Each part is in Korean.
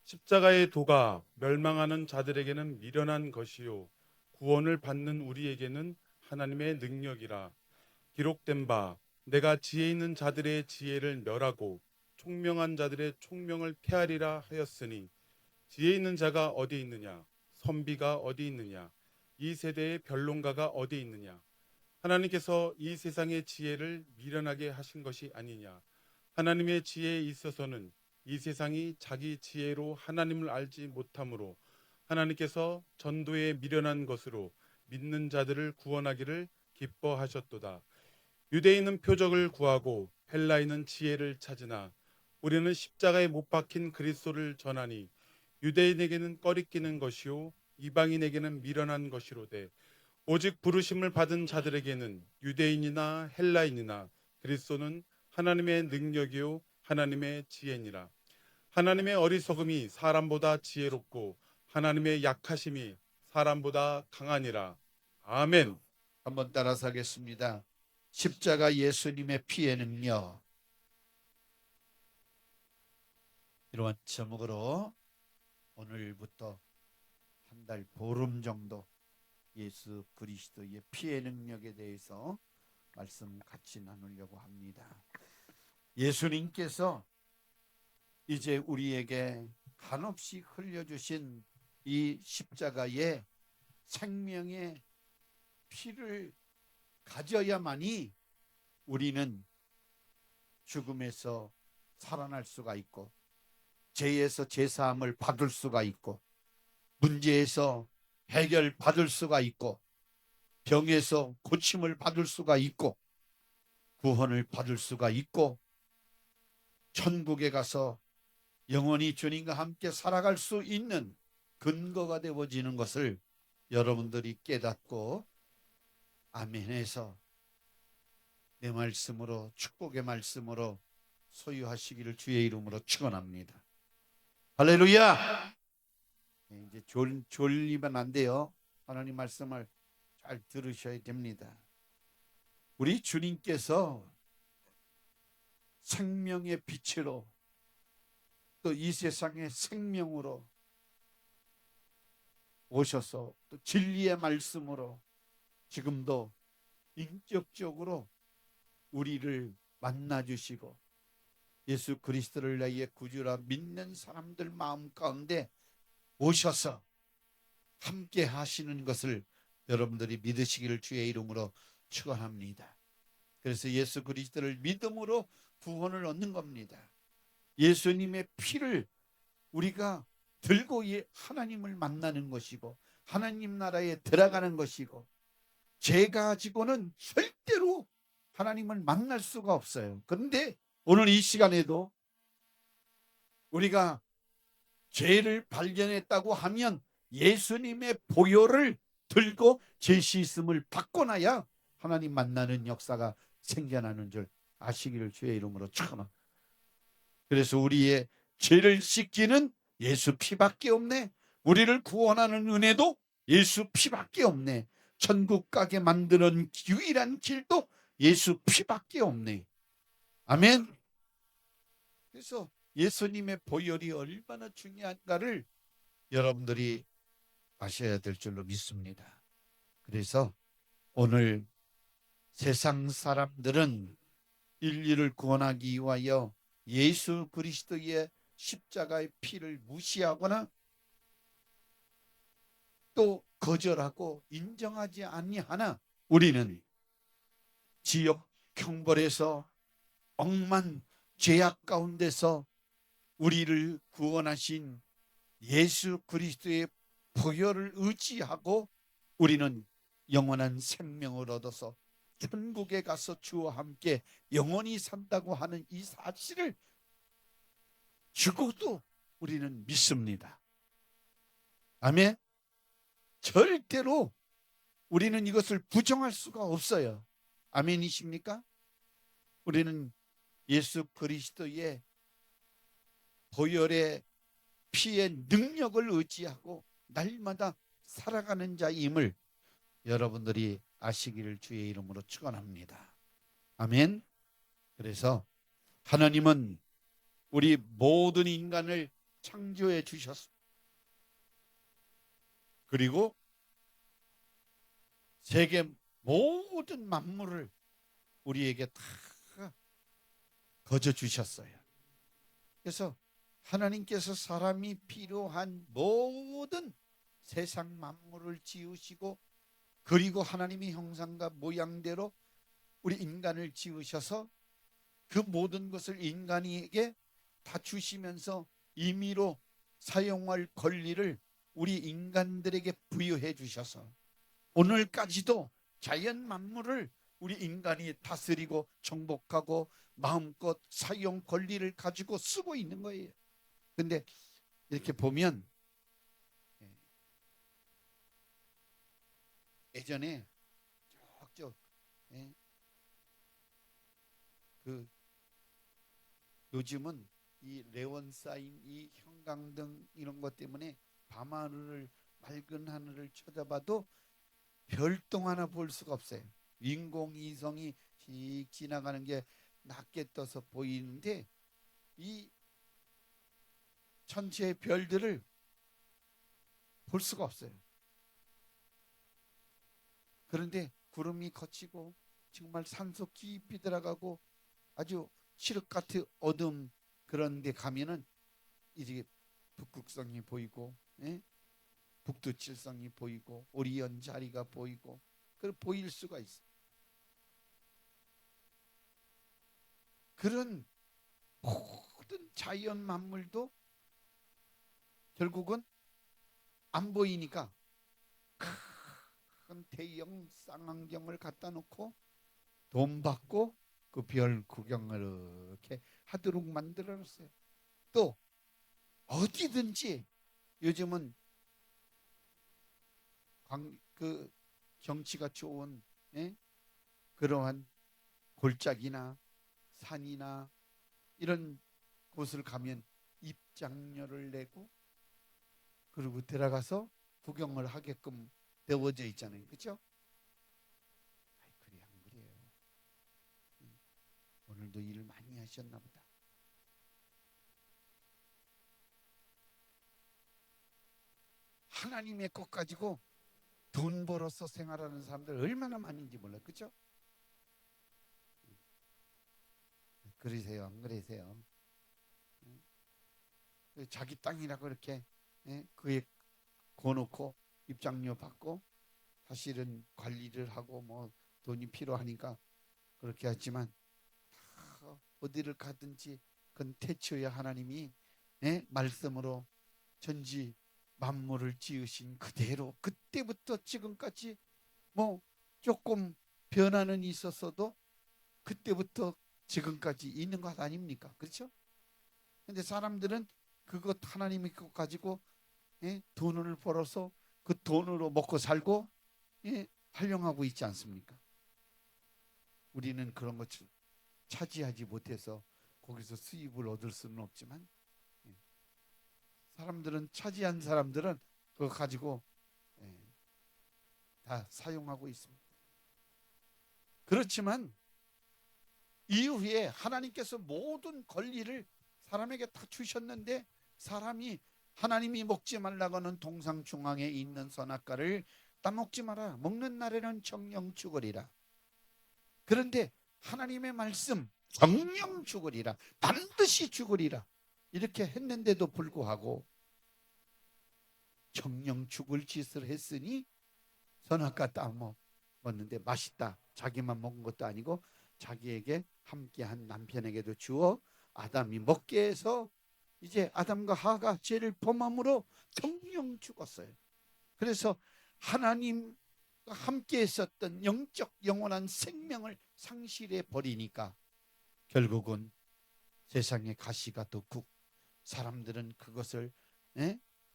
십자가의 도가 멸망하는 자들에게는 미련한 것이요 구원을 받는 우리에게는 하나님의 능력이라. 기록된 바 내가 지혜 있는 자들의 지혜를 멸하고 총명한 자들의 총명을 폐하리라 하였으니 지혜 있는 자가 어디 있느냐, 선비가 어디 있느냐, 이 세대의 변론가가 어디 있느냐. 하나님께서 이 세상의 지혜를 미련하게 하신 것이 아니냐. 하나님의 지혜에 있어서는 이 세상이 자기 지혜로 하나님을 알지 못하므로 하나님께서 전도에 미련한 것으로 믿는 자들을 구원하기를 기뻐하셨도다. 유대인은 표적을 구하고 헬라인은 지혜를 찾으나 우리는 십자가에 못 박힌 그리스도를 전하니 유대인에게는 꺼리끼는 것이요 이방인에게는 미련한 것이로되 오직 부르심을 받은 자들에게는 유대인이나 헬라인이나 그리스도는 하나님의 능력이요 하나님의 지혜니라. 하나님의 어리석음이 사람보다 지혜롭고 하나님의 약하심이 사람보다 강하니라. 아멘. 한번 따라서 하겠습니다. 십자가 예수님의 피에는요, 이러한 제목으로 오늘부터 한 달 보름 정도 예수 그리스도의 피의 능력에 대해서 말씀 같이 나누려고 합니다. 예수님께서 이제 우리에게 한없이 흘려주신 이 십자가의 생명의 피를 가져야만이 우리는 죽음에서 살아날 수가 있고, 죄에서 제사함을 받을 수가 있고, 문제에서 해결 받을 수가 있고, 병에서 고침을 받을 수가 있고, 구원을 받을 수가 있고, 천국에 가서 영원히 주님과 함께 살아갈 수 있는 근거가 되어지는 것을 여러분들이 깨닫고 아멘해서 내 말씀으로, 축복의 말씀으로 소유하시기를 주의 이름으로 축원합니다. 할렐루야. 이제 졸리면 안 돼요. 하나님 말씀을 잘 들으셔야 됩니다. 우리 주님께서 생명의 빛으로, 또 이 세상의 생명으로 오셔서 또 진리의 말씀으로 지금도 인격적으로 우리를 만나주시고 예수 그리스도를 나의 구주라 믿는 사람들 마음 가운데 오셔서 함께 하시는 것을 여러분들이 믿으시기를 주의 이름으로 축원합니다. 그래서 예수 그리스도를 믿음으로 구원을 얻는 겁니다. 예수님의 피를 우리가 들고 하나님을 만나는 것이고 하나님 나라에 들어가는 것이고, 죄 가지고는 절대로 하나님을 만날 수가 없어요. 그런데 오늘 이 시간에도 우리가 죄를 발견했다고 하면 예수님의 보혈을 들고 죄 씻음을 받고 나야 하나님 만나는 역사가 생겨나는 줄 아시기를 주의 이름으로 축원합니다. 그래서 우리의 죄를 씻기는 예수 피밖에 없네. 우리를 구원하는 은혜도 예수 피밖에 없네. 천국 가게 만드는 유일한 길도 예수 피밖에 없네. 아멘. 그래서 예수님의 보혈이 얼마나 중요한가를 여러분들이 아셔야 될 줄로 믿습니다. 그래서 오늘 세상 사람들은 인류를 구원하기 위하여 예수 그리스도의 십자가의 피를 무시하거나 또 거절하고 인정하지 아니하나, 우리는 지역 형벌에서 억만 죄악 가운데서 우리를 구원하신 예수 그리스도의 보혈을 의지하고 우리는 영원한 생명을 얻어서 천국에 가서 주와 함께 영원히 산다고 하는 이 사실을 죽어도 우리는 믿습니다. 아멘. 절대로 우리는 이것을 부정할 수가 없어요. 아멘이십니까? 우리는 예수 그리스도의 보혈의 피의 능력을 의지하고 날마다 살아가는 자임을 여러분들이 아시기를 주의 이름으로 축원합니다. 아멘. 그래서 하나님은 우리 모든 인간을 창조해 주셨습니다. 그리고 세계 모든 만물을 우리에게 다 거저 주셨어요. 그래서 하나님께서 사람이 필요한 모든 세상 만물을 지으시고, 그리고 하나님의 형상과 모양대로 우리 인간을 지으셔서 그 모든 것을 인간에게 다 주시면서 임의로 사용할 권리를 우리 인간들에게 부여해 주셔서 오늘까지도 자연 만물을 우리 인간이 다스리고 정복하고 마음껏 사용 권리를 가지고 쓰고 있는 거예요. 근데 이렇게 보면 예전에 저쪽 그 요즘은 이 레원사인, 이 형광등 이런 것 때문에 밤하늘을, 맑은 하늘을 쳐다봐도 별똥 하나 볼 수가 없어요. 인공위성이 씩 지나가는 게 낮게 떠서 보이는데 이 천체의 별들을 볼 수가 없어요. 그런데 구름이 걷히고 정말 산소 깊이 들어가고 아주 칠흑 같은 어둠 그런 데 가면은 이제 북극성이 보이고, 북두칠성이 보이고, 오리온 자리가 보이고, 그걸 보일 수가 있어요. 그런 모든 자연 만물도 결국은 안 보이니까 큰 대형 쌍안경을 갖다 놓고 돈 받고 그 별 구경을 이렇게 하도록 만들어 놨어요. 또 어디든지 요즘은 그 경치가 좋은 그러한 골짜기나 산이나 이런 곳을 가면 입장료를 내고 그리고 들어가서 구경을 하게끔 되어져 있잖아요. 그렇죠? 그래 안 그래요? 오늘도 일을 많이 하셨나 보다. 하나님의 것 가지고 돈 벌어서 생활하는 사람들 얼마나 많은지 몰라요. 그렇죠? 그러세요? 안 그러세요? 자기 땅이라고 이렇게 그에 거놓고 입장료 받고 사실은 관리를 하고 뭐 돈이 필요하니까 그렇게 하지만 어디를 가든지 그건 태초에 하나님이 말씀으로 전지 만물을 지으신 그대로 그때부터 지금까지 뭐 조금 변화는 있었어도 그때부터 지금까지 있는 것 아닙니까? 그렇죠? 근데 사람들은 그것 하나님의 것 가지고 돈을 벌어서 그 돈으로 먹고 살고 활용하고 있지 않습니까? 우리는 그런 것 차지하지 못해서 거기서 수입을 얻을 수는 없지만 사람들은 차지한 사람들은 그거 가지고 다 사용하고 있습니다. 그렇지만 이후에 하나님께서 모든 권리를 사람에게 다 주셨는데 사람이 하나님이 먹지 말라고 하는 동상 중앙에 있는 선악과를 따먹지 마라. 먹는 날에는 정령 죽으리라. 그런데 하나님의 말씀 정령 죽으리라. 반드시 죽으리라. 이렇게 했는데도 불구하고 정령 죽을 짓을 했으니 선악과 따먹었는데 맛있다. 자기만 먹은 것도 아니고 자기에게 함께한 남편에게도 주어 아담이 먹게 해서 이제 아담과 하와가 죄를 범함으로 정령 죽었어요. 그래서 하나님과 함께 있었던 영적 영원한 생명을 상실해 버리니까 결국은 세상의 가시가 더 사람들은 그것을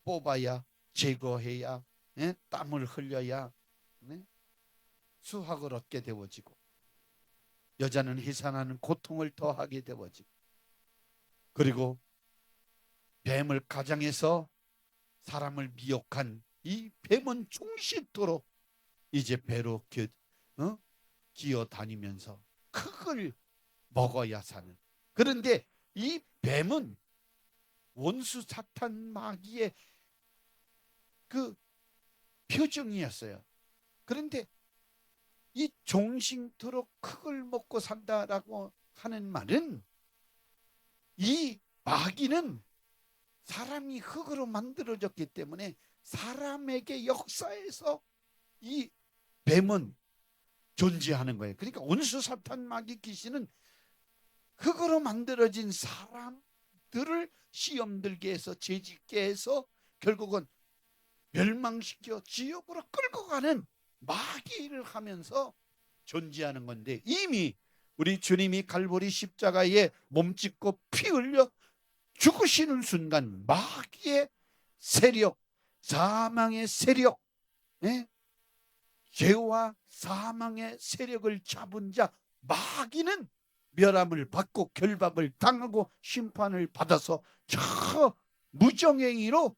뽑아야 제거해야 땀을 흘려야 수확을 얻게 되어지고 여자는 해산하는 고통을 더하게 되어지고 그리고 뱀을 가장해서 사람을 미혹한 이 뱀은 종식토록 이제 배로 기어다니면서 그걸 먹어야 사는. 그런데 이 뱀은 원수 사탄 마귀의 그 표정이었어요. 그런데 이 종신토록 흙을 먹고 산다라고 하는 말은 이 마귀는 사람이 흙으로 만들어졌기 때문에 사람에게 역사에서 이 뱀은 존재하는 거예요. 그러니까 원수 사탄 마귀 귀신은 흙으로 만들어진 사람들을 시험 들게 해서 죄짓게 해서 결국은 멸망시켜 지옥으로 끌고 가는 마귀를 하면서 존재하는 건데, 이미 우리 주님이 갈보리 십자가에 몸짓고 피 흘려 죽으시는 순간 마귀의 세력, 사망의 세력, 죄와 사망의 세력을 잡은 자 마귀는 멸함을 받고 결박을 당하고 심판을 받아서 저 무정행위로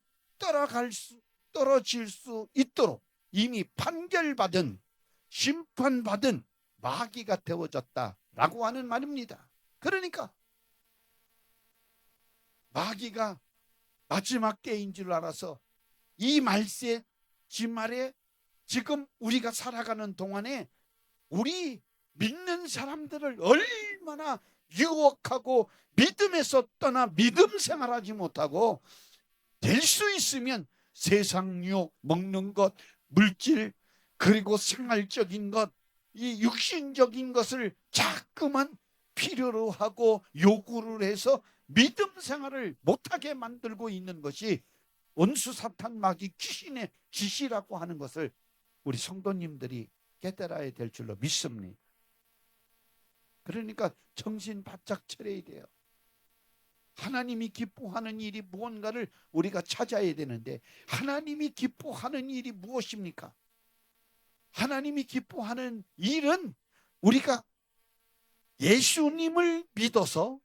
떨어질 수 있도록 이미 판결받은, 심판받은 마귀가 되어졌다라고 하는 말입니다. 그러니까 마귀가 마지막 때인 줄 알아서 이 말세 지말에 지금 우리가 살아가는 동안에 우리 믿는 사람들을 얼마나 유혹하고 믿음에서 떠나 믿음 생활하지 못하고, 될 수 있으면 세상 유혹, 먹는 것, 물질, 그리고 생활적인 것, 이 육신적인 것을 자꾸만 필요로 하고 요구를 해서 믿음 생활을 못하게 만들고 있는 것이 원수 사탄 마귀 귀신의 짓이라고 하는 것을 우리 성도님들이 깨달아야 될 줄로 믿습니다. 그러니까 정신 바짝 차려야 돼요. 하나님이 기뻐하는 일이 무언가를 우리가 찾아야 되는데, 하나님이 기뻐하는 일이 무엇입니까? 하나님이 기뻐하는 일은 우리가 예수님을 믿어서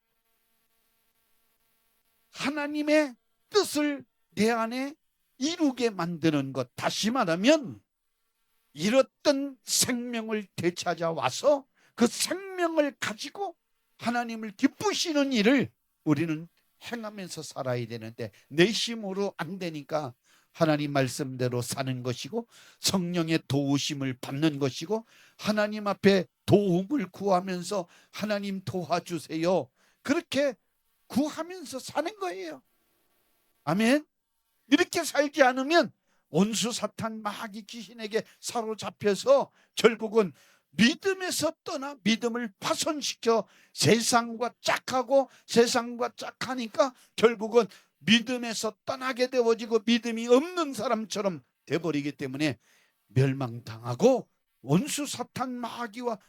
하나님의 뜻을 내 안에 이루게 만드는 것. 다시 말하면 잃었던 생명을 되찾아와서 그 생명을 가지고 하나님을 기쁘시는 일을 우리는 행하면서 살아야 되는데, 내 힘으로 안 되니까 하나님 말씀대로 사는 것이고 성령의 도우심을 받는 것이고 하나님 앞에 도움을 구하면서 하나님 도와주세요, 그렇게 구하면서 사는 거예요. 아멘. 이렇게 살지 않으면 원수 사탄 마귀 귀신에게 사로잡혀서 결국은 믿음에서 떠나 믿음을 파손시켜 세상과 짝하고, 세상과 짝하니까 결국은 믿음에서 떠나게 되어지고 믿음이 없는 사람처럼 돼버리기 때문에 멸망당하고 원수 사탄 마귀와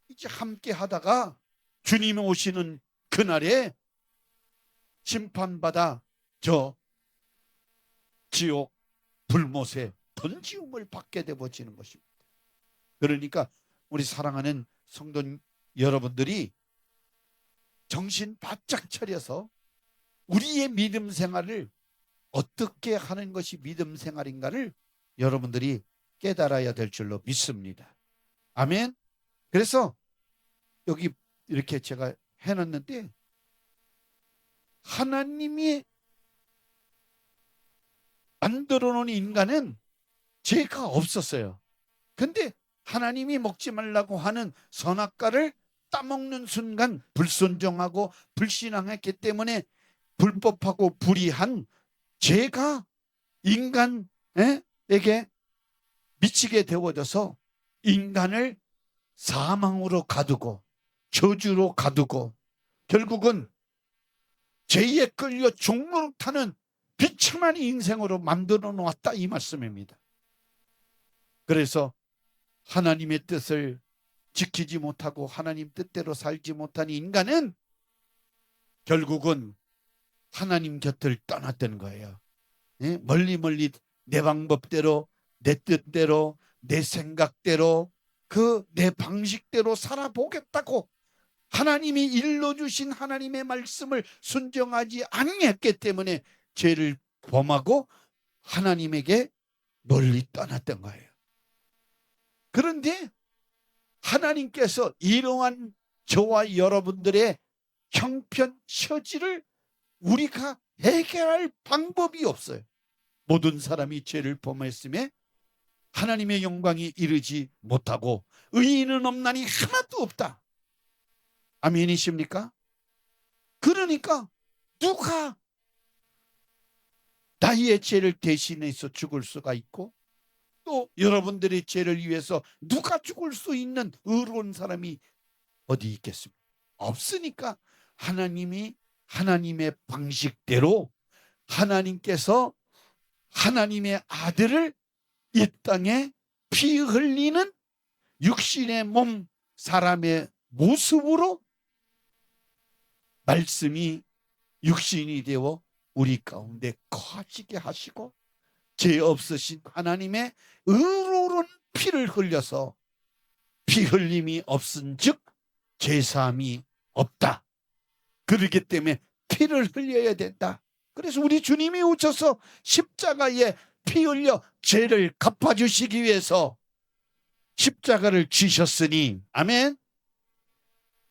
이제 함께 하다가 주님이 오시는 그날에 심판받아 저 지옥 불못에 던지움을 받게 되어지는 것입니다. 그러니까 우리 사랑하는 성도 여러분들이 정신 바짝 차려서 우리의 믿음 생활을 어떻게 하는 것이 믿음 생활인가를 여러분들이 깨달아야 될 줄로 믿습니다. 아멘. 그래서 여기 이렇게 제가 해놨는데, 하나님이 만들어 놓은 인간은 죄가 없었어요. 근데 하나님이 먹지 말라고 하는 선악과를 따먹는 순간 불순종하고 불신앙했기 때문에 불법하고 불의한 죄가 인간에게 미치게 되어져서 인간을 사망으로 가두고 저주로 가두고 결국은 죄에 끌려 종로를 타는 비참한 인생으로 만들어 놓았다, 이 말씀입니다. 그래서 하나님의 뜻을 지키지 못하고 하나님 뜻대로 살지 못한 인간은 결국은 하나님 곁을 떠났던 거예요. 멀리 멀리 내 방법대로, 내 뜻대로, 내 생각대로, 내 방식대로 살아보겠다고 하나님이 일러주신 하나님의 말씀을 순종하지 아니했기 때문에 죄를 범하고 하나님에게 멀리 떠났던 거예요. 그런데 하나님께서 이러한 저와 여러분들의 형편 처지를 우리가 해결할 방법이 없어요. 모든 사람이 죄를 범했음에 하나님의 영광이 이르지 못하고 의인은 없나니 하나도 없다. 아멘이십니까? 그러니까 누가 나의 죄를 대신해서 죽을 수가 있고 또 여러분들의 죄를 위해서 누가 죽을 수 있는 의로운 사람이 어디 있겠습니까? 없으니까 하나님이 하나님의 방식대로 하나님께서 하나님의 아들을 이 땅에 피 흘리는 육신의 몸 사람의 모습으로 말씀이 육신이 되어 우리 가운데 거하시게 하시고 죄 없으신 하나님의 의로운 피를 흘려서 피 흘림이 없은즉 죄사함이 없다. 그렇기 때문에 피를 흘려야 된다. 그래서 우리 주님이 오셔서 십자가에 피 흘려 죄를 갚아주시기 위해서 십자가를 지셨으니 아멘.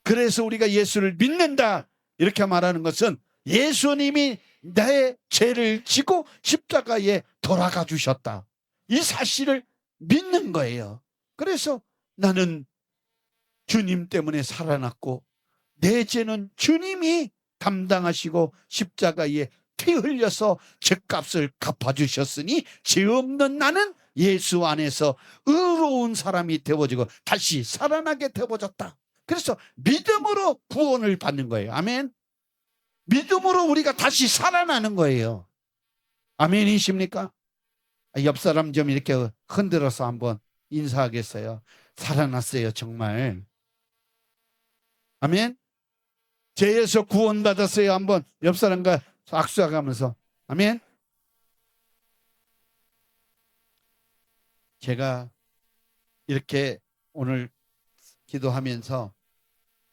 그래서 우리가 예수를 믿는다 이렇게 말하는 것은 예수님이 나의 죄를 지고 십자가에 돌아가 주셨다. 이 사실을 믿는 거예요. 그래서 나는 주님 때문에 살아났고 내 죄는 주님이 담당하시고 십자가에 피 흘려서 죄값을 갚아주셨으니 죄 없는 나는 예수 안에서 의로운 사람이 되어지고 다시 살아나게 되어졌다. 그래서 믿음으로 구원을 받는 거예요. 아멘. 믿음으로 우리가 다시 살아나는 거예요. 아멘이십니까? 옆 사람 좀 이렇게 흔들어서 한번 인사하겠어요. 살아났어요, 정말. 아멘. 죄에서 구원받았어요. 한번 옆 사람과 악수하면서 아멘. 제가 이렇게 오늘 기도하면서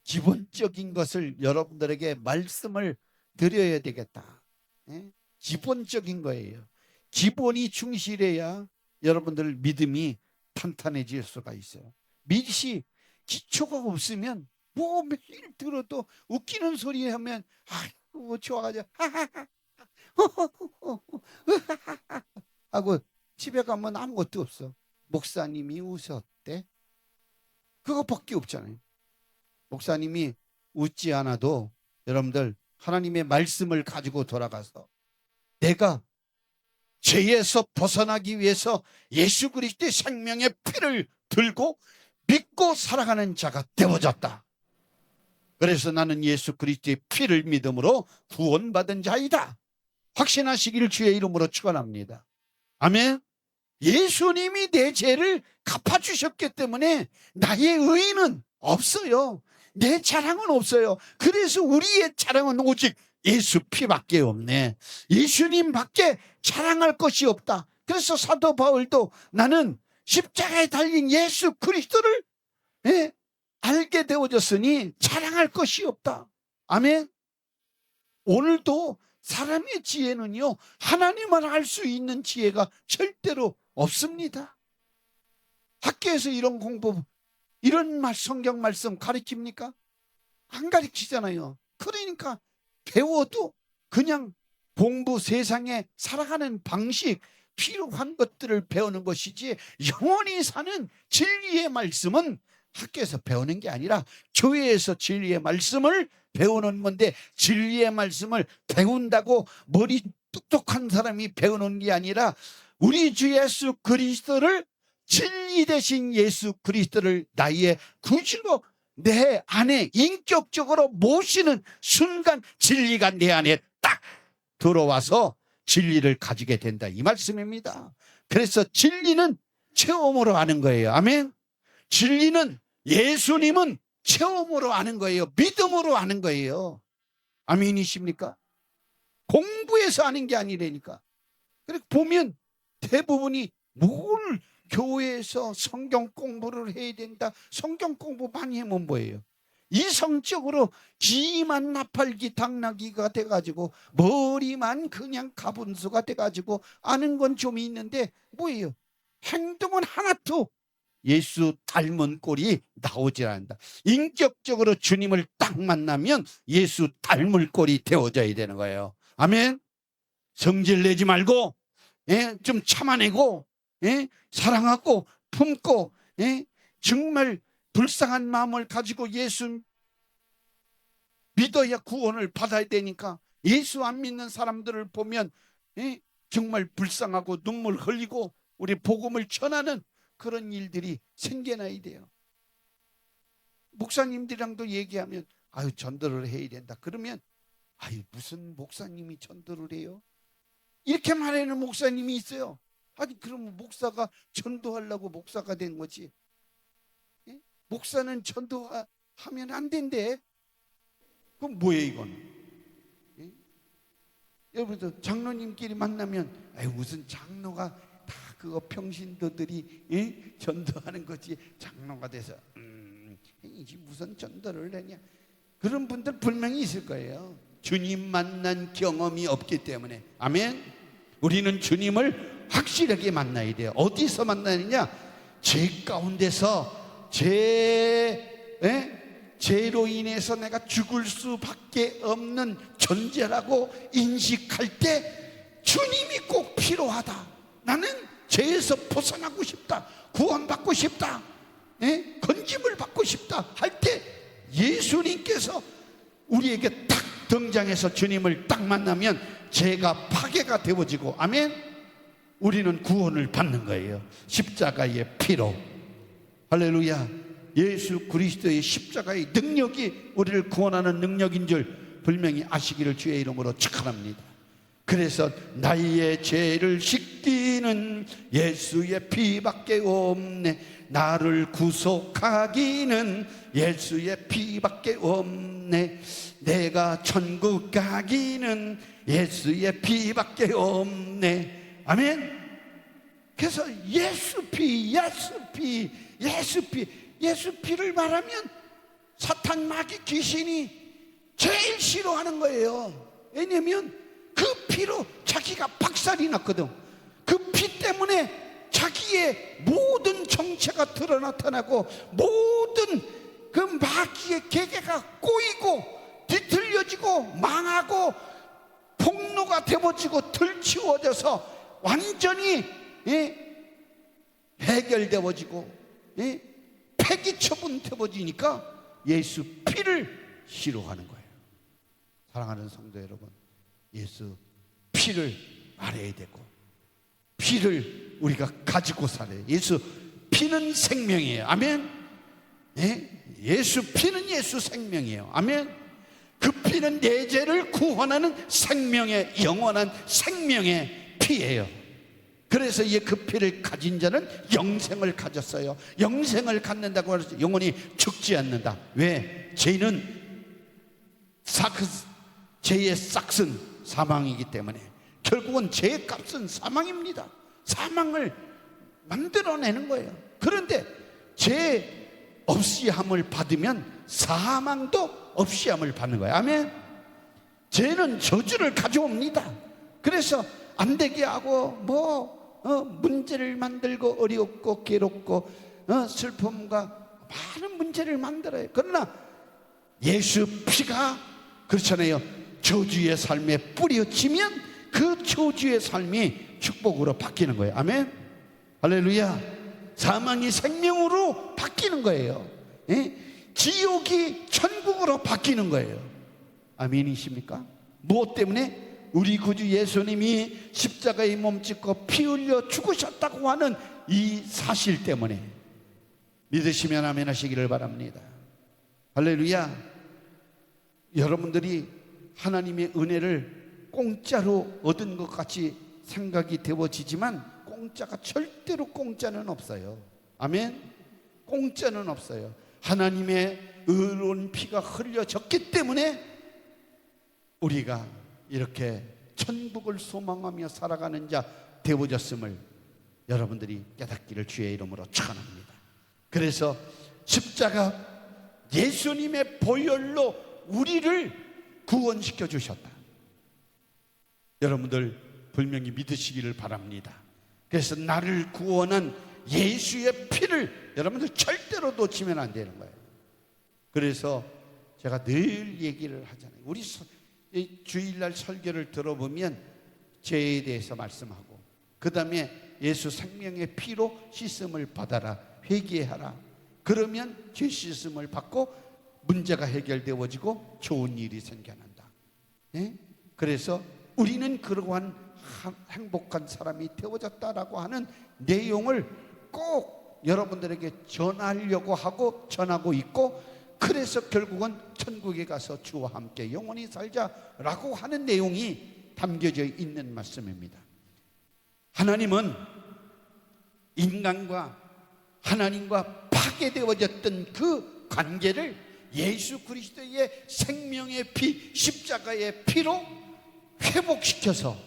기본적인 것을 여러분들에게 말씀을 드려야 되겠다. 예? 기본적인 거예요. 기본이 충실해야 여러분들 믿음이 탄탄해질 수가 있어요. 믿음이 기초가 없으면 뭐 매일 들어도 웃기는 소리 하면 아이고 좋아가지고 하고 집에 가면 아무것도 없어. 목사님이 웃었대. 그거밖에 없잖아요. 목사님이 웃지 않아도 여러분들 하나님의 말씀을 가지고 돌아가서 내가 죄에서 벗어나기 위해서 예수 그리스도의 생명의 피를 들고 믿고 살아가는 자가 되어졌다. 그래서 나는 예수 그리스도의 피를 믿음으로 구원받은 자이다. 확신하시기를 주의 이름으로 축원합니다. 아멘. 예수님이 내 죄를 갚아주셨기 때문에 나의 의의는 없어요. 내 자랑은 없어요. 그래서 우리의 자랑은 오직 예수 피밖에 없네. 예수님밖에 자랑할 것이 없다. 그래서 사도 바울도 나는 십자가에 달린 예수 그리스도를 알게 되어졌으니 자랑할 것이 없다. 아멘. 오늘도 사람의 지혜는요 하나님만 알 수 있는 지혜가 절대로 없습니다. 학교에서 이런 공부 이런 성경 말씀 가르칩니까? 안 가르치잖아요. 그러니까 배워도 그냥 공부 세상에 살아가는 방식 필요한 것들을 배우는 것이지 영원히 사는 진리의 말씀은 학교에서 배우는 게 아니라 교회에서 진리의 말씀을 배우는 건데 진리의 말씀을 배운다고 머리 똑똑한 사람이 배우는 게 아니라 우리 주 예수 그리스도를 진리 대신 예수 그리스도를 나의 구주로 내 안에 인격적으로 모시는 순간 진리가 내 안에 딱 들어와서 진리를 가지게 된다 이 말씀입니다. 그래서 진리는 체험으로 아는 거예요. 아멘. 진리는 예수님은 체험으로 아는 거예요. 믿음으로 아는 거예요. 아멘이십니까? 공부해서 아는 게 아니라니까. 그렇게 보면 대부분이 뭘 교회에서 성경 공부를 해야 된다. 성경 공부 많이 하면 뭐예요? 이성적으로 귀만 나팔기 당나귀가 돼가지고 머리만 그냥 가분수가 돼가지고 아는 건 좀 있는데 뭐예요? 행동은 하나도 예수 닮은 꼴이 나오질 않는다. 인격적으로 주님을 딱 만나면 예수 닮을 꼴이 되어져야 되는 거예요. 아멘. 성질 내지 말고, 좀 참아내고, 사랑하고 품고, 정말 불쌍한 마음을 가지고 예수 믿어야 구원을 받아야 되니까, 예수 안 믿는 사람들을 보면 정말 불쌍하고 눈물 흘리고 우리 복음을 전하는 그런 일들이 생겨나야 돼요. 목사님들이랑도 얘기하면 아유 전도를 해야 된다. 그러면 아유 무슨 목사님이 전도를 해요? 이렇게 말하는 목사님이 있어요. 아니 그러면 목사가 전도하려고 목사가 된 거지. 목사는 전도하면 안 된대. 그럼 뭐예요 이건? 여러분들 장로님끼리 만나면 아유 무슨 장로가 다 그거 평신도들이 전도하는 거지 장로가 돼서 이게 무슨 전도를 하냐. 그런 분들 분명히 있을 거예요. 주님 만난 경험이 없기 때문에. 아멘. 우리는 주님을 확실하게 만나야 돼요. 어디서 만나느냐? 제 가운데서 죄로 인해서 내가 죽을 수밖에 없는 존재라고 인식할 때 주님이 꼭 필요하다. 나는 죄에서 벗어나고 싶다. 구원받고 싶다. 건짐을 받고 싶다 할 때 예수님께서 우리에게 딱 등장해서 주님을 딱 만나면 죄가 파괴가 되어지고, 아멘. 우리는 구원을 받는 거예요. 십자가의 피로. 할렐루야. 예수 그리스도의 십자가의 능력이 우리를 구원하는 능력인 줄 분명히 아시기를 주의 이름으로 축원합니다. 그래서 나의 죄를 씻기는 예수의 피밖에 없네. 나를 구속하기는 예수의 피밖에 없네. 내가 천국 가기는 예수의 피밖에 없네. 아멘. 그래서 예수 피를 말하면 사탄 마귀 귀신이 제일 싫어하는 거예요. 왜냐면 그 피로 자기가 박살이 났거든. 그 피 때문에 자기의 모든 정체가 드러 나타나고 모든 그 마귀의 계계가 꼬이고 뒤틀려지고 망하고 폭로가 되어지고 들치워져서 완전히 해결되어지고 폐기 처분되어지니까 예수 피를 싫어하는 거예요. 사랑하는 성도 여러분, 예수 피를 알아야 되고 피를 우리가 가지고 살아요. 예수 피는 생명이에요. 아멘. 예수 피는 예수 생명이에요. 아멘. 그 피는 내 죄를 구원하는 생명의 영원한 생명의 피예요. 그래서 그 피를 가진 자는 영생을 가졌어요. 영생을 갖는다고 해서 영원히 죽지 않는다. 왜? 죄는 죄의 싹은 사망이기 때문에 결국은 죄의 값은 사망입니다. 사망을 만들어내는 거예요. 그런데 죄 없이 함을 받으면 사망도 없이 함을 받는 거예요. 아멘. 죄는 저주를 가져옵니다. 그래서 안 되게 하고 문제를 만들고 어렵고 괴롭고 슬픔과 많은 문제를 만들어요. 그러나 예수 피가 그렇잖아요. 저주의 삶에 뿌려지면 그 저주의 삶이 축복으로 바뀌는 거예요. 아멘. 할렐루야. 사망이 생명으로 바뀌는 거예요. 지옥이 천국으로 바뀌는 거예요. 아멘이십니까? 무엇 때문에? 우리 구주 예수님이 십자가에 몸짓고 피 흘려 죽으셨다고 하는 이 사실 때문에. 믿으시면 아멘 하시기를 바랍니다. 할렐루야. 여러분들이 하나님의 은혜를 공짜로 얻은 것 같이 생각이 되어지지만 공짜가 절대로 공짜는 없어요. 아멘. 공짜는 없어요. 하나님의 의로운 피가 흘려졌기 때문에 우리가 이렇게 천국을 소망하며 살아가는 자 되어졌음을 여러분들이 깨닫기를 주의 이름으로 축원합니다. 그래서 십자가 예수님의 보혈로 우리를 구원시켜 주셨다. 여러분들 분명히 믿으시기를 바랍니다. 그래서 나를 구원한 예수의 피를 여러분들 절대로 놓치면 안 되는 거예요. 그래서 제가 늘 얘기를 하잖아요. 우리 주일날 설교를 들어보면 죄에 대해서 말씀하고, 그 다음에 예수 생명의 피로 씻음을 받아라, 회개하라. 그러면 죄 씻음을 받고 문제가 해결되어지고 좋은 일이 생겨난다. 예? 그래서 우리는 그러한 행복한 사람이 되어졌다라고 하는 내용을 꼭 여러분들에게 전하려고 하고 전하고 있고, 그래서 결국은 천국에 가서 주와 함께 영원히 살자라고 하는 내용이 담겨져 있는 말씀입니다. 하나님은 인간과 하나님과 파괴되어졌던 그 관계를 예수 그리스도의 생명의 피, 십자가의 피로 회복시켜서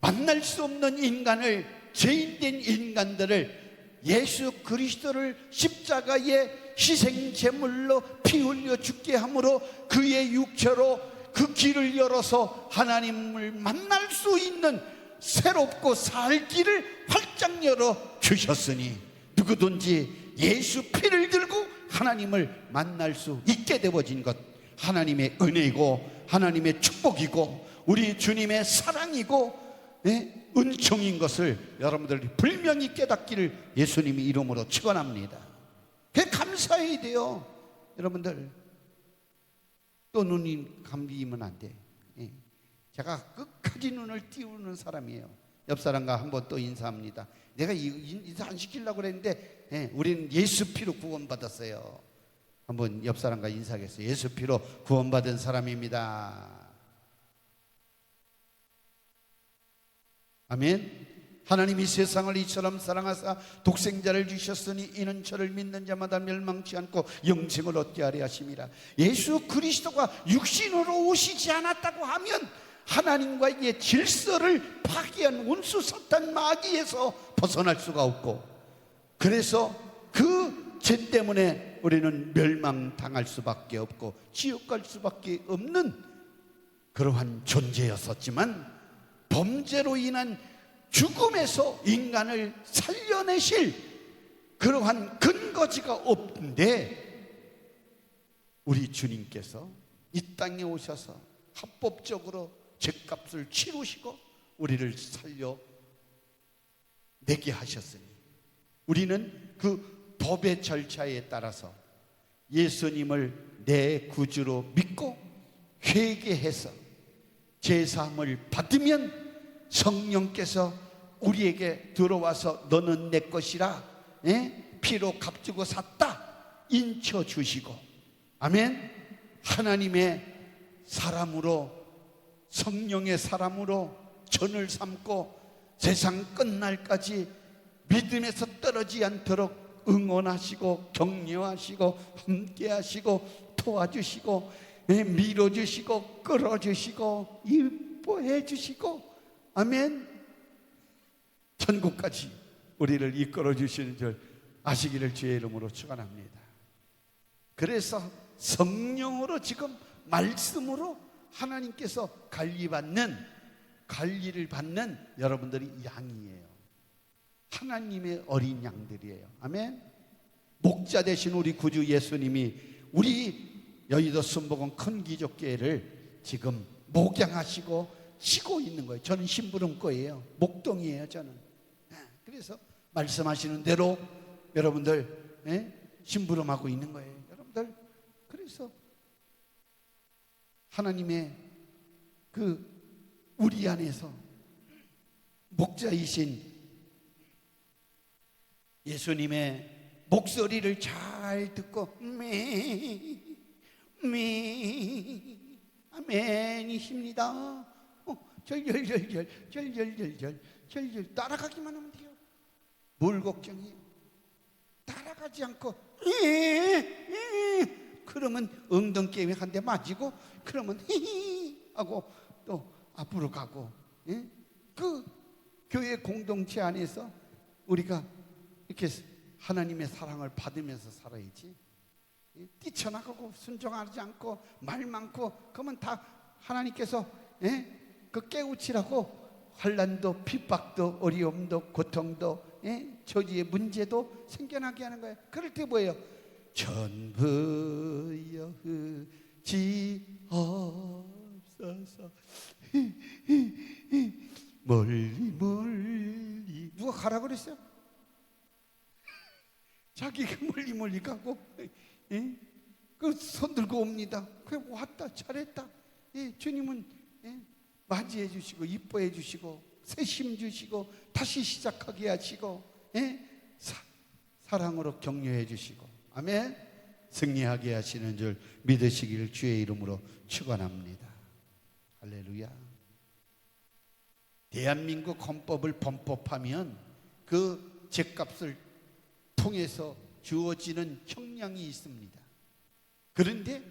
만날 수 없는 인간을, 죄인된 인간들을 예수 그리스도를 십자가의 희생 제물로 피 흘려 죽게 함으로 그의 육체로 그 길을 열어서 하나님을 만날 수 있는 새롭고 살 길을 활짝 열어 주셨으니, 누구든지 예수 피를 들고 하나님을 만날 수 있게 되어진 것, 하나님의 은혜이고 하나님의 축복이고 우리 주님의 사랑이고 은총인 것을 여러분들이 분명히 깨닫기를 예수님의 이름으로 축원합니다. 그게 감사해야 돼요. 여러분들 또 눈이 감기면 안 돼. 제가 끝까지 눈을 띄우는 사람이에요. 옆 사람과 한번 또 인사합니다. 내가 인사 안 시키려고 그랬는데 우리는 예수 피로 구원받았어요. 한번 옆 사람과 인사하겠어요. 예수 피로 구원받은 사람입니다. 아멘. 하나님이 세상을 이처럼 사랑하사 독생자를 주셨으니 이는 저를 믿는 자마다 멸망치 않고 영생을 얻게 하려 하심이라. 예수 그리스도가 육신으로 오시지 않았다고 하면 하나님과의 질서를 파괴한 원수 사탄 마귀에서 벗어날 수가 없고, 그래서 그 죄 때문에 우리는 멸망당할 수밖에 없고 지옥 갈 수밖에 없는 그러한 존재였었지만, 범죄로 인한 죽음에서 인간을 살려내실 그러한 근거지가 없는데 우리 주님께서 이 땅에 오셔서 합법적으로 죄값을 치르시고 우리를 살려내게 하셨으니, 우리는 그 법의 절차에 따라서 예수님을 내 구주로 믿고 회개해서 제사함을 받으면 성령께서 우리에게 들어와서 너는 내 것이라, 피로 값주고 샀다 인쳐주시고, 아멘. 하나님의 사람으로, 성령의 사람으로 전을 삼고 세상 끝날까지 믿음에서 떨어지지 않도록 응원하시고 격려하시고 함께하시고 도와주시고 밀어주시고 끌어주시고 이뻐해 주시고, 아멘. 천국까지 우리를 이끌어 주시는 줄 아시기를 주의 이름으로 축원합니다. 그래서 성령으로 지금 말씀으로 하나님께서 관리를 받는 여러분들이 양이에요. 하나님의 어린 양들이에요. 아멘. 목자 되신 우리 구주 예수님이 우리 여의도 순복음 큰 기적교회를 지금 목양하시고 쉬고 있는 거예요. 저는 심부름거예요. 목동이에요. 저는. 그래서 말씀하시는 대로 여러분들 심부름하고 있는 거예요. 여러분들, 그래서 하나님의 그 우리 안에서 목자이신 예수님의 목소리를 잘 듣고 아멘이십니다. 절절 따라가기만 하면 돼요. 뭘 걱정해요? 따라가지 않고 그러면 엉덩게임에 한 대 맞이고, 그러면 히히 하고 또 앞으로 가고. 그 교회 공동체 안에서 우리가 이렇게 하나님의 사랑을 받으면서 살아야지. 뛰쳐나가고 순종하지 않고 말 많고 그러면 다 하나님께서 그 깨우치라고 환난도 핍박도 어려움도 고통도 처지의 문제도 생겨나게 하는 거예요. 그럴 때 뭐예요? 전부여 지옵소서. 멀리 누가 가라 그랬어요? 자기가 멀리 가고 그 손 들고 옵니다. 그래 왔다 잘했다. 주님은 맞이해 주시고 이뻐해 주시고 새심 주시고 다시 시작하게 하시고 사랑으로 격려해 주시고 아멘. 승리하게 하시는 줄 믿으시길 주의 이름으로 축원합니다. 할렐루야. 대한민국 헌법을 범법하면 그 죄값을 통해서 주어지는 형량이 있습니다. 그런데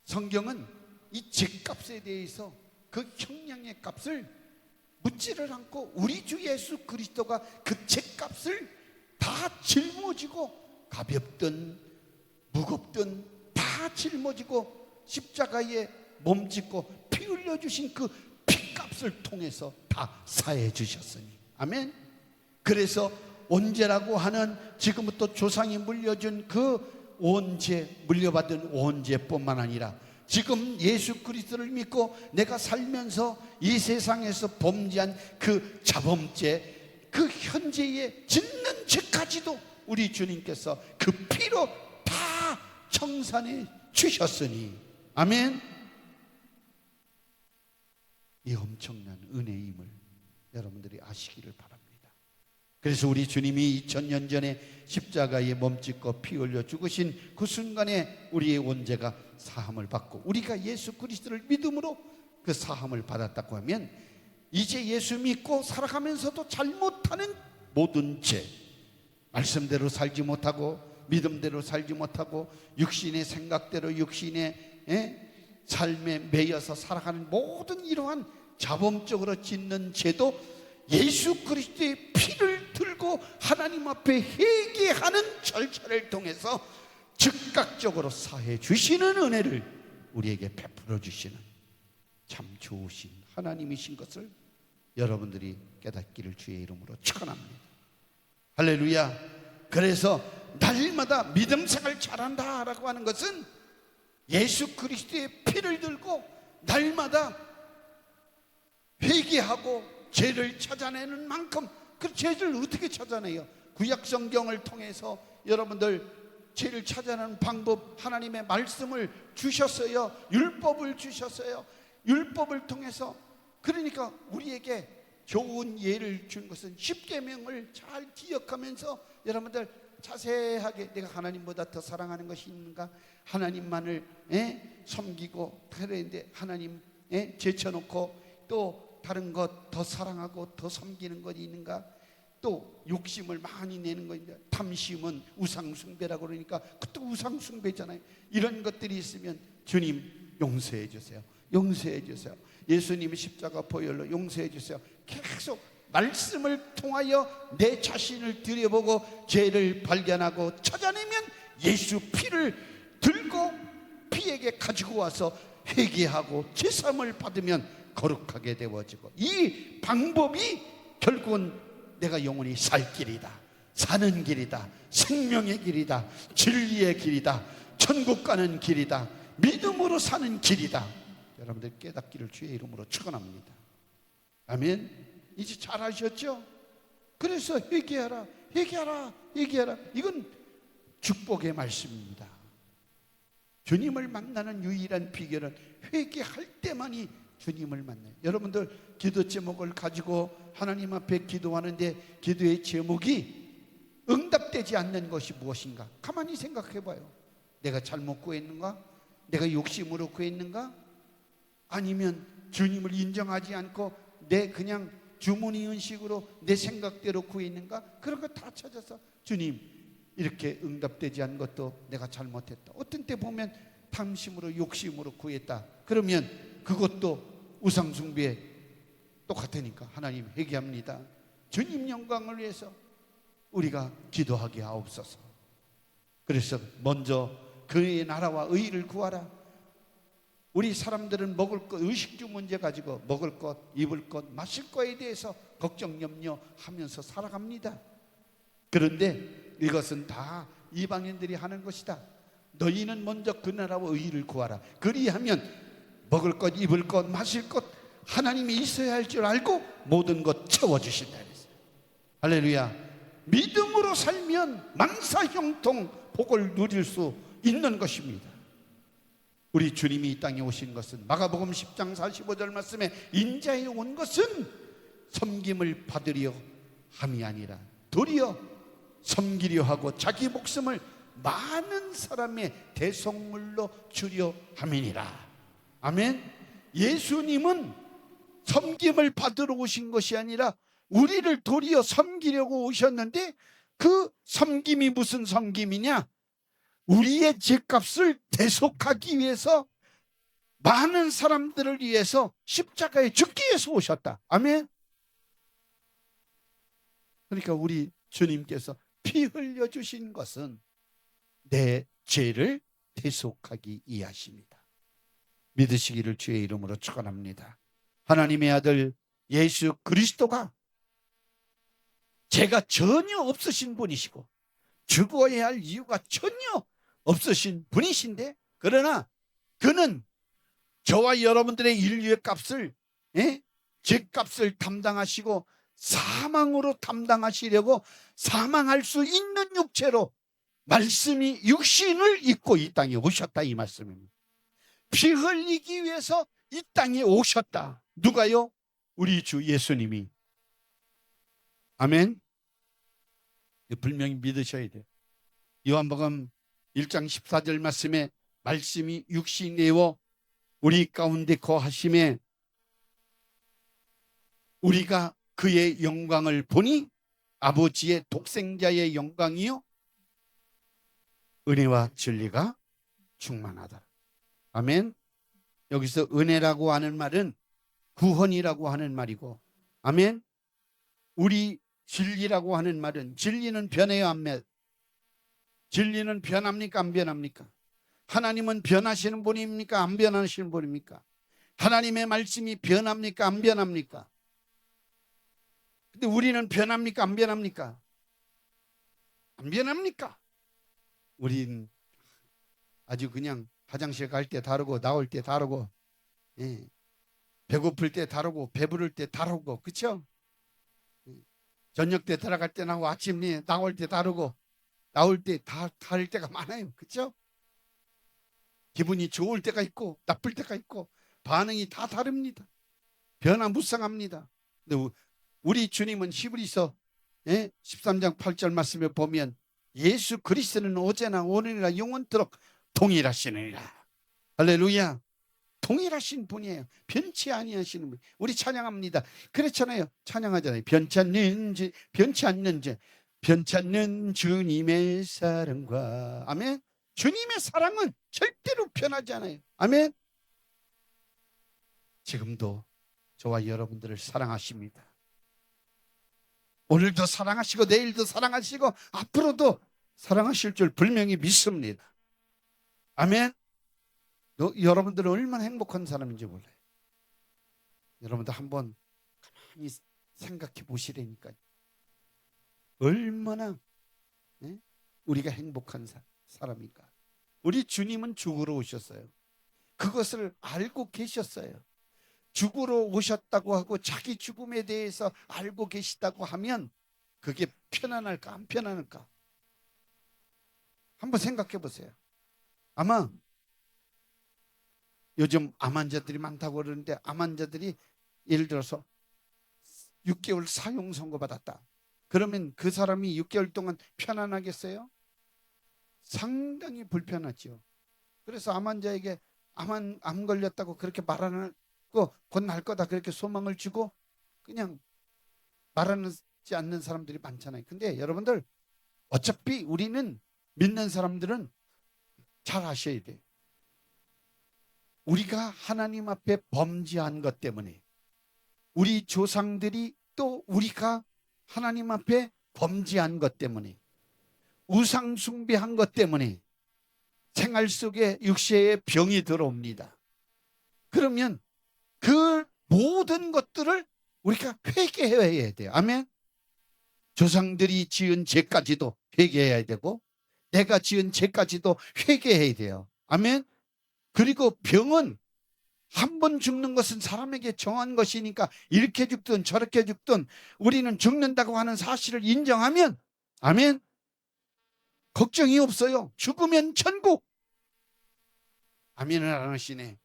성경은 이 죄값에 대해서 그 형량의 값을 묻지를 않고 우리 주 예수 그리스도가 그 죄값을 다 짊어지고 가볍든 무겁든 다 짊어지고 십자가에 몸짓고 피 흘려주신 그 피값을 통해서 다 사해 주셨으니 아멘. 그래서 온죄라고 하는 지금부터 조상이 물려준 그 온죄, 물려받은 온죄뿐만 아니라 지금 예수 그리스도를 믿고 내가 살면서 이 세상에서 범죄한 그 자범죄, 그 현재에 짓는 죄까지도 우리 주님께서 그 피로 다 청산해 주셨으니 아멘. 이 엄청난 은혜임을 여러분들이 아시기를 바랍니다. 그래서 우리 주님이 2000년 전에 십자가에 몸짓고 피 흘려 죽으신 그 순간에 우리의 온죄가 사함을 받고 우리가 예수 그리스도를 믿음으로 그 사함을 받았다고 하면 이제 예수 믿고 살아가면서도 잘못하는 모든 죄, 말씀대로 살지 못하고 믿음대로 살지 못하고 육신의 생각대로 육신의 삶에 매여서 살아가는 모든 이러한 자범적으로 짓는 죄도 예수 그리스도의 피를 들고 하나님 앞에 회개하는 절차를 통해서 즉각적으로 사해 주시는 은혜를 우리에게 베풀어 주시는 참 좋으신 하나님이신 것을 여러분들이 깨닫기를 주의 이름으로 축원합니다. 할렐루야. 그래서 날마다 믿음 생활 잘한다라고 하는 것은 예수 그리스도의 피를 들고 날마다 회개하고 죄를 찾아내는 만큼 그 죄를 어떻게 찾아내요? 구약 성경을 통해서 여러분들 죄를 찾아내는 방법 하나님의 말씀을 주셨어요. 율법을 주셨어요. 율법을 통해서 그러니까 우리에게 좋은 예를 준 것은 십계명을 잘 기억하면서 여러분들 자세하게 내가 하나님보다 더 사랑하는 것이 있는가? 하나님만을 섬기고 그런데 하나님 제쳐놓고 또 다른 것 더 사랑하고 더 섬기는 것이 있는가? 또 욕심을 많이 내는 것인데 탐심은 우상숭배라고 그러니까 그것도 우상숭배잖아요. 이런 것들이 있으면 주님 용서해 주세요. 용서해 주세요. 예수님이 십자가 보혈로 용서해 주세요. 계속 말씀을 통하여 내 자신을 들여보고 죄를 발견하고 찾아내면 예수 피를 들고 피에게 가지고 와서 회개하고 제사함을 받으면 거룩하게 되어지고 이 방법이 결국은 내가 영원히 살 길이다, 사는 길이다, 생명의 길이다, 진리의 길이다, 천국 가는 길이다, 믿음으로 사는 길이다. 여러분들 깨닫기를 주의 이름으로 축원합니다. 아멘. 이제 잘 아셨죠? 그래서 회개하라, 회개하라, 회개하라. 이건 축복의 말씀입니다. 주님을 만나는 유일한 비결은 회개할 때만이 주님을 만나요. 여러분들 기도 제목을 가지고 하나님 앞에 기도하는데 기도의 제목이 응답되지 않는 것이 무엇인가? 가만히 생각해 봐요. 내가 잘못 구했는가? 내가 욕심으로 구했는가? 아니면 주님을 인정하지 않고 내 그냥 주머니 은식으로 내 생각대로 구했는가? 그런 거 다 찾아서 주님 이렇게 응답되지 않은 것도 내가 잘못했다. 어떤 때 보면 탐심으로 욕심으로 구했다. 그러면 그것도 우상숭배에 똑같으니까 하나님 회개합니다. 주님 영광을 위해서 우리가 기도하게 하옵소서. 그래서 먼저 그의 나라와 의를 구하라. 우리 사람들은 먹을 것, 의식주 문제 가지고 먹을 것, 입을 것, 마실 거에 대해서 걱정, 염려하면서 살아갑니다. 그런데 이것은 다 이방인들이 하는 것이다. 너희는 먼저 그 나라와 의를 구하라. 그리하면 먹을 것, 입을 것, 마실 것 하나님이 있어야 할 줄 알고 모든 것 채워주신다 그랬어요. 할렐루야. 믿음으로 살면 만사형통 복을 누릴 수 있는 것입니다. 우리 주님이 이 땅에 오신 것은 마가복음 10장 45절 말씀에 인자에 온 것은 섬김을 받으려 함이 아니라 도리어 섬기려 하고 자기 목숨을 많은 사람의 대속물로 주려 함이니라. 아멘. 예수님은 섬김을 받으러 오신 것이 아니라 우리를 도리어 섬기려고 오셨는데, 그 섬김이 무슨 섬김이냐? 우리의 죄값을 대속하기 위해서, 많은 사람들을 위해서 십자가에 죽기 위해서 오셨다. 아멘. 그러니까 우리 주님께서 피 흘려주신 것은 내 죄를 대속하기 위하십니다. 믿으시기를 주의 이름으로 축원합니다. 하나님의 아들 예수 그리스도가 죄가 전혀 없으신 분이시고 죽어야 할 이유가 전혀 없으신 분이신데, 그러나 그는 저와 여러분들의 인류의 값을, 죄값을 담당하시고 사망으로 담당하시려고 사망할 수 있는 육체로 말씀이 육신을 입고 이 땅에 오셨다, 이 말씀입니다. 피 흘리기 위해서 이 땅에 오셨다. 누가요? 우리 주 예수님이. 아멘. 분명히 믿으셔야 돼요. 요한복음 1장 14절 말씀에 말씀이 육신이 되어 우리 가운데 거하심에 우리가 그의 영광을 보니 아버지의 독생자의 영광이요 은혜와 진리가 충만하다. 아멘. 여기서 은혜라고 하는 말은 구원이라고 하는 말이고, 아멘. 우리 진리라고 하는 말은, 진리는 변해요, 안 변해요? 진리는 변합니까, 안 변합니까? 하나님은 변하시는 분입니까, 안 변하시는 분입니까? 하나님의 말씀이 변합니까, 안 변합니까? 근데 우리는 변합니까, 안 변합니까? 안 변합니까? 우린 아주 그냥 화장실 갈 때 다르고 나올 때 다르고, 배고플 때 다르고 배부를 때 다르고, 그렇죠? 저녁 때 들어갈 때 나오고 아침에 나올 때 다르고, 나올 때 다를 때가 많아요, 그렇죠? 기분이 좋을 때가 있고 나쁠 때가 있고 반응이 다 다릅니다. 변화무쌍합니다. 근데 우리 주님은 히브리서 13장 8절 말씀에 보면 예수 그리스도는 어제나 오늘이나 영원토록 동일하시느니라. 할렐루야. 동일하신 분이에요. 변치 아니하시는 분. 우리 찬양합니다. 그렇잖아요. 찬양하잖아요. 변치 않는 주님의 사랑과, 아멘. 주님의 사랑은 절대로 변하지 않아요. 아멘. 지금도 저와 여러분들을 사랑하십니다. 오늘도 사랑하시고 내일도 사랑하시고 앞으로도 사랑하실 줄 분명히 믿습니다. 아멘. 여러분들은 얼마나 행복한 사람인지 몰라요. 여러분들 한번 가만히 생각해 보시라니까요. 얼마나 우리가 행복한 사람인가. 우리 주님은 죽으러 오셨어요. 그것을 알고 계셨어요. 죽으러 오셨다고 하고 자기 죽음에 대해서 알고 계시다고 하면 그게 편안할까, 안 편안할까? 한번 생각해 보세요. 아마 요즘 암 환자들이 많다고 그러는데, 암 환자들이 예를 들어서 6개월 사형 선고 받았다. 그러면 그 사람이 6개월 동안 편안하겠어요? 상당히 불편하죠. 그래서 암 환자에게 암 걸렸다고 그렇게 말하고 곧 날 거다 그렇게 소망을 주고 그냥 말하지 않는 사람들이 많잖아요. 근데 여러분들, 어차피 우리는 믿는 사람들은 잘 아셔야 돼요. 우리가 하나님 앞에 범죄한 것 때문에, 우리 조상들이 또 우리가 하나님 앞에 범죄한 것 때문에, 우상 숭배한 것 때문에 생활 속에 육체에 병이 들어옵니다. 그러면 그 모든 것들을 우리가 회개해야 돼요. 아멘. 조상들이 지은 죄까지도 회개해야 되고 내가 지은 죄까지도 회개해야 돼요. 아멘. 그리고 병은 한 번 죽는 것은 사람에게 정한 것이니까 이렇게 죽든 저렇게 죽든 우리는 죽는다고 하는 사실을 인정하면 아멘. 걱정이 없어요. 죽으면 천국. 아멘을 안 하시네.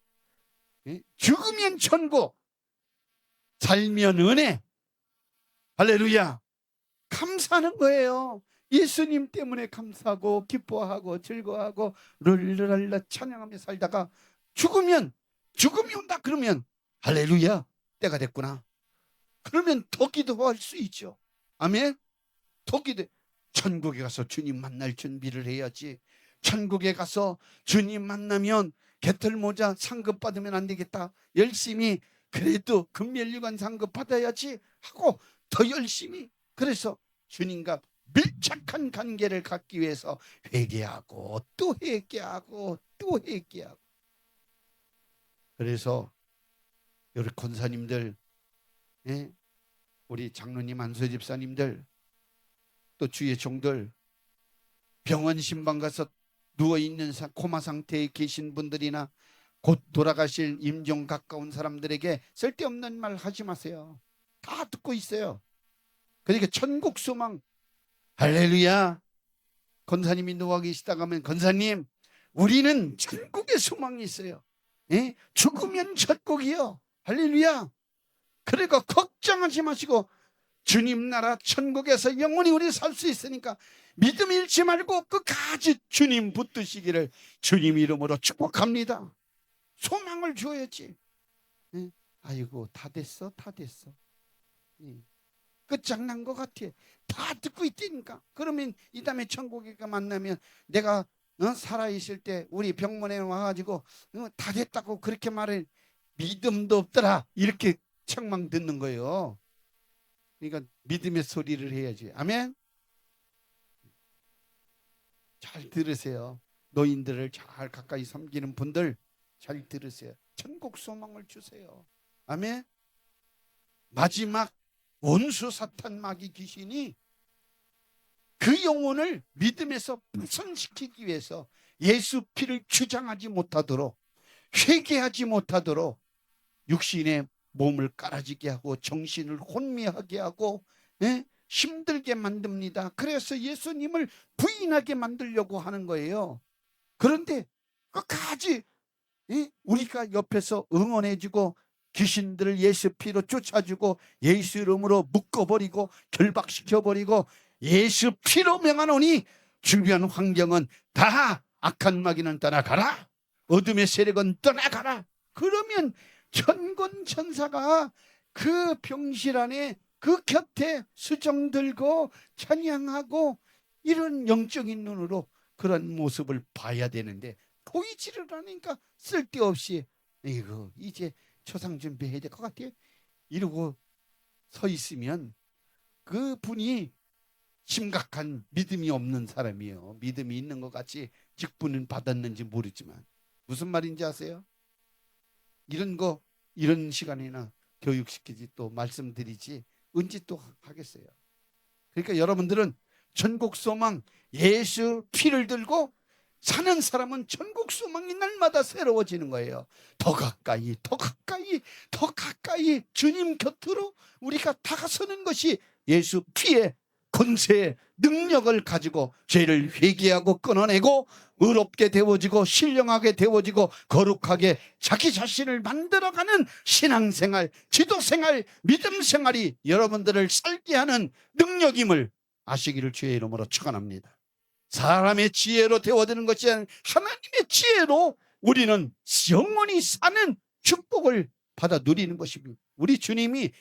죽으면 천국, 살면 은혜. 할렐루야. 감사하는 거예요. 예수님 때문에 감사하고 기뻐하고 즐거워하고 룰루랄라 찬양하며 살다가 죽음이 온다 그러면 할렐루야, 때가 됐구나. 그러면 더 기도할 수 있죠. 아멘. 더 기도. 천국에 가서 주님 만날 준비를 해야지. 천국에 가서 주님 만나면 개털모자 상급 받으면 안 되겠다. 열심히 그래도 금멸류관 상급 받아야지 하고 더 열심히. 그래서 주님과 밀착한 관계를 갖기 위해서 회개하고 또 회개하고 또 회개하고. 그래서 우리 권사님들, 우리 장로님, 안수 집사님들, 또 주의 종들, 병원 신방 가서 누워있는 코마 상태에 계신 분들이나 곧 돌아가실 임종 가까운 사람들에게 쓸데없는 말 하지 마세요. 다 듣고 있어요. 그러니까 천국 소망. 할렐루야. 권사님이 누워 계시다가 하면 권사님, 우리는 천국의 소망이 있어요. 죽으면 천국이요. 할렐루야. 그러니까 걱정하지 마시고 주님 나라 천국에서 영원히 우리 살 수 있으니까 믿음 잃지 말고 끝까지 주님 붙드시기를 주님 이름으로 축복합니다. 소망을 줘야지. 아이고 다 됐어, 다 됐어. 끝장난 것 같아. 다 듣고 있다니까. 그러면 이 다음에 천국에 만나면 내가 살아있을 때 우리 병원에 와가지고 다 됐다고 그렇게 말해. 믿음도 없더라 이렇게 책망 듣는 거예요. 그러니까 믿음의 소리를 해야지. 아멘. 잘 들으세요. 노인들을 잘 가까이 섬기는 분들 잘 들으세요. 천국 소망을 주세요. 아멘. 마지막 원수 사탄 마귀 귀신이 그 영혼을 믿음에서 파손시키기 위해서 예수 피를 주장하지 못하도록, 회개하지 못하도록 육신의 몸을 깔아지게 하고 정신을 혼미하게 하고 힘들게 만듭니다. 그래서 예수님을 부인하게 만들려고 하는 거예요. 그런데 끝까지 우리가 옆에서 응원해주고 귀신들을 예수 피로 쫓아주고 예수 이름으로 묶어버리고 결박시켜버리고 예수 피로 명하노니 주변 환경은 다 악한 마귀는 떠나가라, 어둠의 세력은 떠나가라. 그러면 천군 천사가 그 병실 안에 그 곁에 수정 들고 찬양하고 이런 영적인 눈으로 그런 모습을 봐야 되는데 보이지를 않으니까 쓸데없이 이거 이제 초상 준비해야 될 것 같아요 이러고 서 있으면 그 분이 심각한 믿음이 없는 사람이에요. 믿음이 있는 것 같이 직분은 받았는지 모르지만 무슨 말인지 아세요? 이런 거 이런 시간이나 교육시키지 또 말씀드리지 언제 또 하겠어요. 그러니까 여러분들은 천국 소망 예수 피를 들고 사는 사람은 천국 소망이 날마다 새로워지는 거예요. 더 가까이 더 가까이 더 가까이 주님 곁으로 우리가 다가서는 것이 예수 피의 권세의 능력을 가지고 죄를 회개하고 끊어내고 의롭게 되어지고 신령하게 되어지고 거룩하게 자기 자신을 만들어가는 신앙생활, 지도생활, 믿음생활이 여러분들을 살게 하는 능력임을 아시기를 주의 이름으로 축원합니다. 사람의 지혜로 되어지는 것이 아니라 하나님의 지혜로 우리는 영원히 사는 축복을 받아 누리는 것입니다. 우리 주님이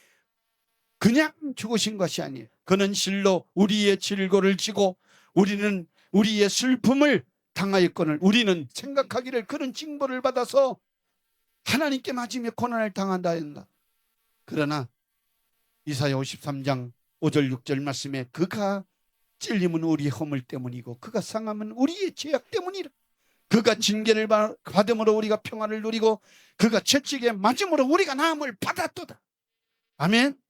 그냥 죽으신 것이 아니에요. 그는 실로 우리의 질고를 지고 우리는 우리의 슬픔을 당하였거늘 우리는 생각하기를 그는 징벌을 받아서 하나님께 맞으며 고난을 당한다 한다. 그러나 이사야 53장 5절 6절 말씀에 그가 찔림은 우리의 허물 때문이고 그가 상함은 우리의 죄악 때문이라. 그가 징계를 받음으로 우리가 평화를 누리고 그가 채찍에 맞음으로 우리가 나음을 받았도다. 아멘.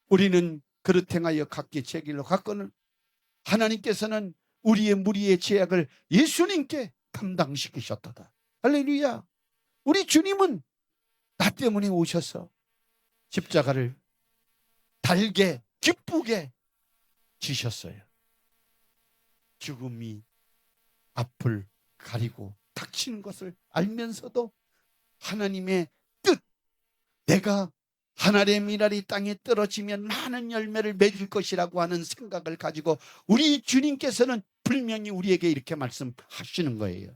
우리는 그릇 행하여 각기 제 길로 갔거늘 하나님께서는 우리의 무리의 죄악을 예수님께 감당시키셨도다. 할렐루야. 우리 주님은 나 때문에 오셔서 십자가를 달게 기쁘게 지셨어요. 죽음이 앞을 가리고 닥치는 것을 알면서도 하나님의 뜻, 내가 하늘의 미랄이 땅에 떨어지면 많은 열매를 맺을 것이라고 하는 생각을 가지고 우리 주님께서는 분명히 우리에게 이렇게 말씀하시는 거예요.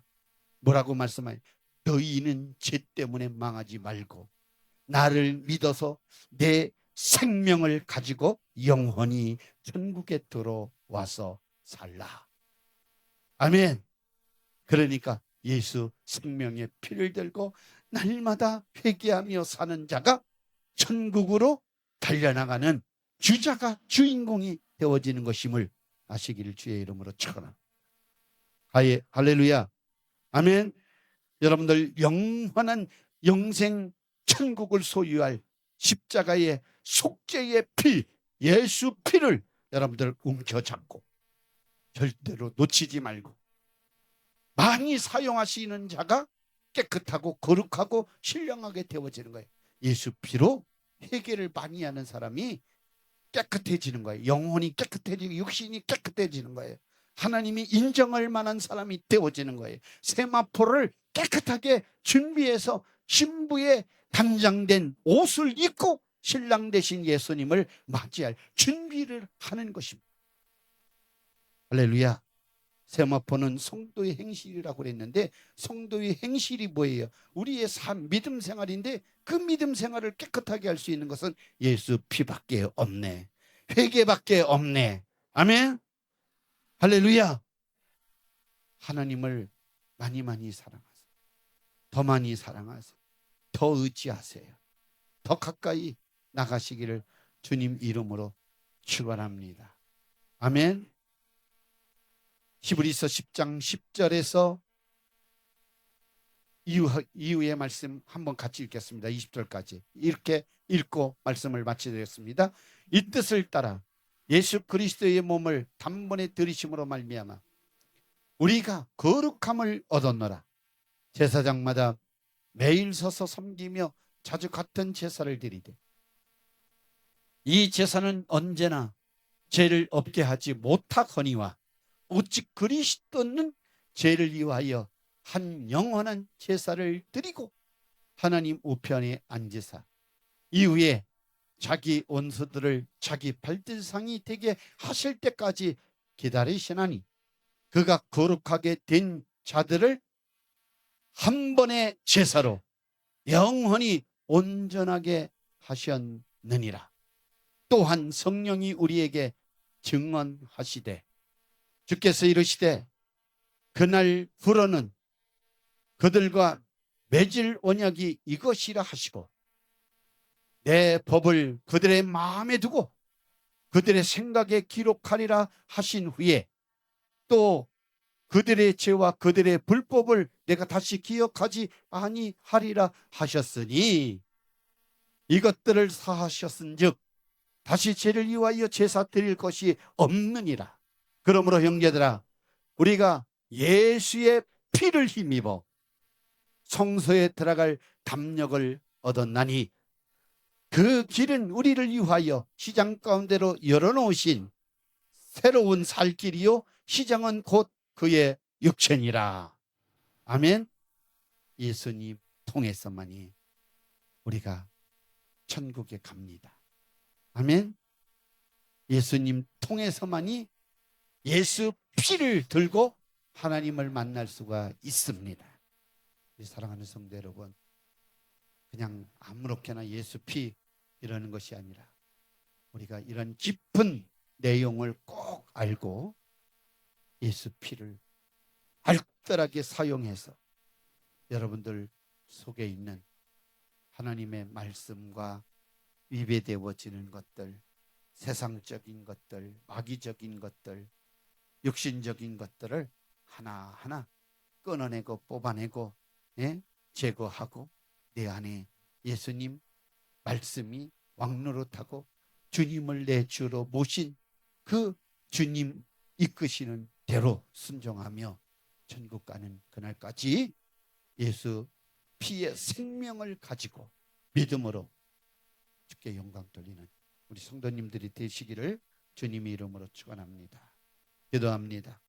뭐라고 말씀해요? 너희는 죄 때문에 망하지 말고 나를 믿어서 내 생명을 가지고 영원히 천국에 들어와서 살라. 아멘. 그러니까 예수 생명의 피를 들고 날마다 회개하며 사는 자가 천국으로 달려나가는 주자가 주인공이 되어지는 것임을 아시기를 주의 이름으로 축원합니다. 할렐루야. 아멘. 여러분들 영원한 영생 천국을 소유할 십자가의 속죄의 피, 예수 피를 여러분들 움켜잡고 절대로 놓치지 말고 많이 사용하시는 자가 깨끗하고 거룩하고 신령하게 되어지는 거예요. 예수 피로 회개를 많이 하는 사람이 깨끗해지는 거예요. 영혼이 깨끗해지고 육신이 깨끗해지는 거예요. 하나님이 인정할 만한 사람이 되어지는 거예요. 세마포를 깨끗하게 준비해서 신부의 단장된 옷을 입고 신랑 되신 예수님을 맞이할 준비를 하는 것입니다. 할렐루야. 세마포는 성도의 행실이라고 그랬는데 성도의 행실이 뭐예요? 우리의 믿음 생활인데 그 믿음 생활을 깨끗하게 할 수 있는 것은 예수 피밖에 없네. 회개밖에 없네. 아멘. 할렐루야. 하나님을 많이 사랑하세요. 더 많이 사랑하세요. 더 의지하세요. 더 가까이 나가시기를 주님 이름으로 축원합니다. 아멘. 히브리서 10장 10절에서 이후의 말씀 한번 같이 읽겠습니다. 20절까지 이렇게 읽고 말씀을 마치겠습니다. 이 뜻을 따라 예수 그리스도의 몸을 단번에 들이심으로 말미암아 우리가 거룩함을 얻었노라. 제사장마다 매일 서서 섬기며 자주 같은 제사를 드리되 이 제사는 언제나 죄를 없게 하지 못하거니와 오직 그리스도는 죄를 위하여 한 영원한 제사를 드리고 하나님 우편에 앉으사 이후에 자기 원수들을 자기 발등상이 되게 하실 때까지 기다리시나니 그가 거룩하게 된 자들을 한 번의 제사로 영원히 온전하게 하셨느니라. 또한 성령이 우리에게 증언하시되 주께서 이르시되 그날 후로는 그들과 맺을 언약이 이것이라 하시고 내 법을 그들의 마음에 두고 그들의 생각에 기록하리라 하신 후에 또 그들의 죄와 그들의 불법을 내가 다시 기억하지 아니하리라 하셨으니 이것들을 사하셨은즉 다시 죄를 위하여 제사 드릴 것이 없느니라. 그러므로 형제들아 우리가 예수의 피를 힘입어 성소에 들어갈 담력을 얻었나니 그 길은 우리를 위하여 시장 가운데로 열어놓으신 새로운 살 길이요 시장은 곧 그의 육체니라. 아멘. 예수님 통해서만이 우리가 천국에 갑니다. 아멘. 예수님 통해서만이 예수 피를 들고 하나님을 만날 수가 있습니다. 우리 사랑하는 성도 여러분, 그냥 아무렇게나 예수 피 이러는 것이 아니라 우리가 이런 깊은 내용을 꼭 알고 예수 피를 알뜰하게 사용해서 여러분들 속에 있는 하나님의 말씀과 위배되어지는 것들, 세상적인 것들, 마귀적인 것들, 육신적인 것들을 하나하나 끊어내고 뽑아내고 제거하고 내 안에 예수님 말씀이 왕노릇하고 주님을 내 주로 모신 그 주님 이끄시는 대로 순종하며 천국 가는 그날까지 예수 피의 생명을 가지고 믿음으로 주께 영광 돌리는 우리 성도님들이 되시기를 주님의 이름으로 축원합니다. 기도합니다.